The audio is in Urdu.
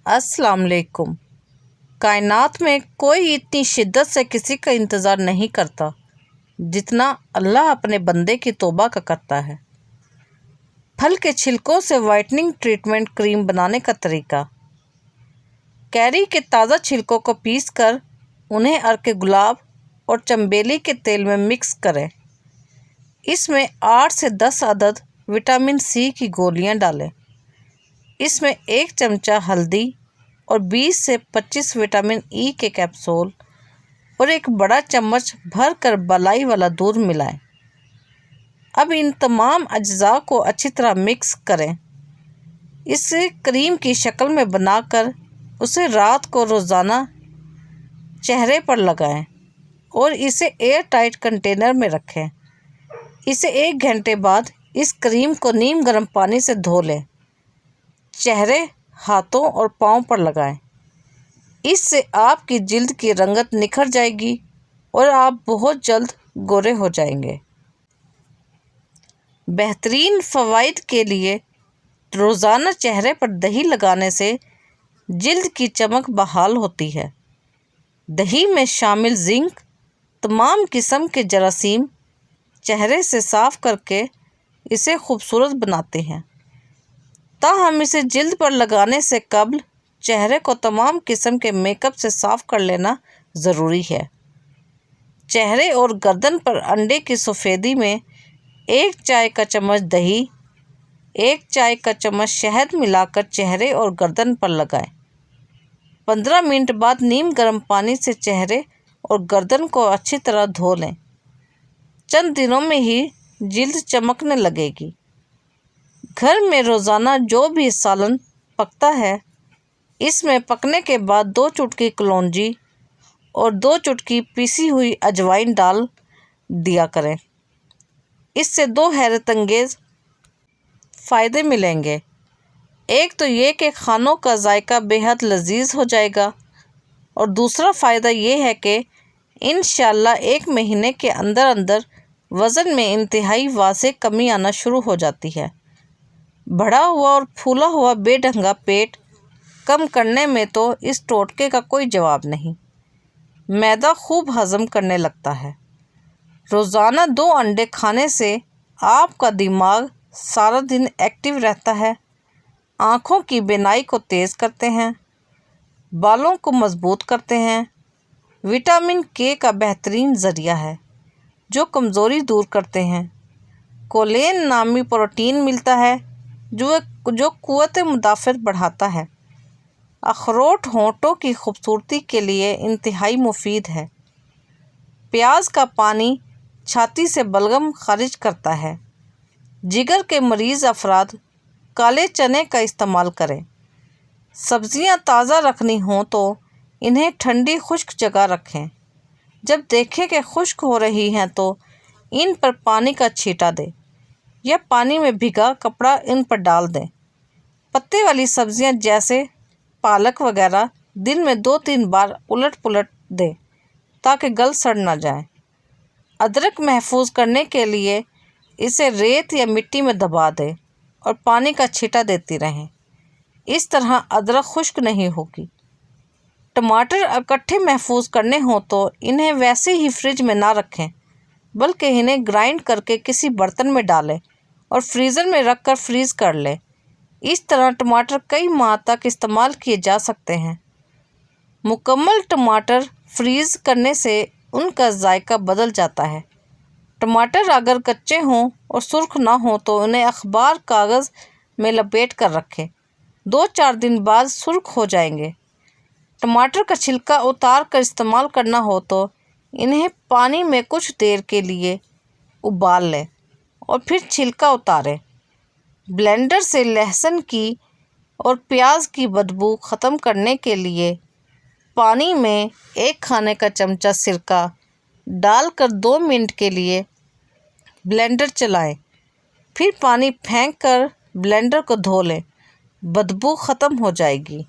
السلام علیکم۔ کائنات میں کوئی اتنی شدت سے کسی کا انتظار نہیں کرتا جتنا اللہ اپنے بندے کی توبہ کا کرتا ہے۔ پھل کے چھلکوں سے وائٹننگ ٹریٹمنٹ کریم بنانے کا طریقہ۔ کیری کے تازہ چھلکوں کو پیس کر انہیں عرق گلاب اور چنبیلی کے تیل میں مکس کریں۔ اس میں 8 سے 10 عدد وٹامن سی کی گولیاں ڈالیں۔ اس میں 1 چمچہ ہلدی اور 20 سے 25 وٹامن ای کے کیپسول اور 1 بڑا چمچ بھر کر بالائی والا دودھ ملائیں۔ اب ان تمام اجزاء کو اچھی طرح مکس کریں۔ اسے کریم کی شکل میں بنا کر اسے رات کو روزانہ چہرے پر لگائیں اور اسے ایئر ٹائٹ کنٹینر میں رکھیں۔ اسے 1 گھنٹے بعد اس کریم کو نیم گرم پانی سے دھو لیں۔ چہرے، ہاتھوں اور پاؤں پر لگائیں۔ اس سے آپ کی جلد کی رنگت نکھر جائے گی اور آپ بہت جلد گورے ہو جائیں گے۔ بہترین فوائد کے لیے روزانہ چہرے پر دہی لگانے سے جلد کی چمک بحال ہوتی ہے۔ دہی میں شامل زنک تمام قسم کے جراثیم چہرے سے صاف کر کے اسے خوبصورت بناتے ہیں۔ تاہم اسے جلد پر لگانے سے قبل چہرے کو تمام قسم کے میک اپ سے صاف کر لینا ضروری ہے۔ چہرے اور گردن پر انڈے کی سفیدی میں 1 چائے کا چمچ دہی، 1 چائے کا چمچ شہد ملا کر چہرے اور گردن پر لگائیں۔ 15 منٹ بعد نیم گرم پانی سے چہرے اور گردن کو اچھی طرح دھو لیں۔ چند دنوں میں ہی جلد چمکنے لگے گی۔ گھر میں روزانہ جو بھی سالن پکتا ہے اس میں پکنے کے بعد 2 چٹکی کلونجی اور 2 چٹکی پیسی ہوئی اجوائن ڈال دیا کریں۔ اس سے 2 حیرت انگیز فائدے ملیں گے۔ ایک تو یہ کہ کھانوں کا ذائقہ بے حد لذیذ ہو جائے گا اور دوسرا فائدہ یہ ہے کہ انشاءاللہ 1 مہینے کے اندر اندر وزن میں انتہائی واضح کمی آنا شروع ہو جاتی ہے۔ بڑھا ہوا اور پھولا ہوا بے ڈھنگا پیٹ کم کرنے میں تو اس ٹوٹکے کا کوئی جواب نہیں۔ معدہ خوب ہضم کرنے لگتا ہے۔ روزانہ 2 انڈے کھانے سے آپ کا دماغ سارا دن ایکٹیو رہتا ہے، آنکھوں کی بینائی کو تیز کرتے ہیں، بالوں کو مضبوط کرتے ہیں۔ وٹامن کے کا بہترین ذریعہ ہے جو کمزوری دور کرتے ہیں۔ کولین نامی پروٹین ملتا ہے جو قوت مدافعت بڑھاتا ہے۔ اخروٹ ہونٹوں کی خوبصورتی کے لیے انتہائی مفید ہے۔ پیاز کا پانی چھاتی سے بلغم خارج کرتا ہے۔ جگر کے مریض افراد کالے چنے کا استعمال کریں۔ سبزیاں تازہ رکھنی ہوں تو انہیں ٹھنڈی خشک جگہ رکھیں۔ جب دیکھیں کہ خشک ہو رہی ہیں تو ان پر پانی کا چھینٹا دیں یا پانی میں بھیگا کپڑا ان پر ڈال دیں۔ پتے والی سبزیاں جیسے پالک وغیرہ دن میں 2-3 بار الٹ پلٹ دیں تاکہ گل سڑ نہ جائیں۔ ادرک محفوظ کرنے کے لیے اسے ریت یا مٹی میں دبا دیں اور پانی کا چھینٹا دیتی رہیں۔ اس طرح ادرک خشک نہیں ہوگی۔ ٹماٹر اکٹھے محفوظ کرنے ہوں تو انہیں ویسے ہی فریج میں نہ رکھیں بلکہ انہیں گرائنڈ کر کے کسی برتن میں ڈالیں اور فریزر میں رکھ کر فریز کر لیں۔ اس طرح ٹماٹر کئی ماہ تک استعمال کیے جا سکتے ہیں۔ مکمل ٹماٹر فریز کرنے سے ان کا ذائقہ بدل جاتا ہے۔ ٹماٹر اگر کچے ہوں اور سرخ نہ ہوں تو انہیں اخبار کاغذ میں لپیٹ کر رکھیں۔ 2-4 دن بعد سرخ ہو جائیں گے۔ ٹماٹر کا چھلکا اتار کر استعمال کرنا ہو تو انہیں پانی میں کچھ دیر کے لیے ابال لیں اور پھر چھلکا اتاریں۔ بلینڈر سے لہسن کی اور پیاز کی بدبو ختم کرنے کے لیے پانی میں 1 کھانے کا چمچہ سرکہ ڈال کر 2 منٹ کے لیے بلینڈر چلائیں، پھر پانی پھینک کر بلینڈر کو دھو لیں، بدبو ختم ہو جائے گی۔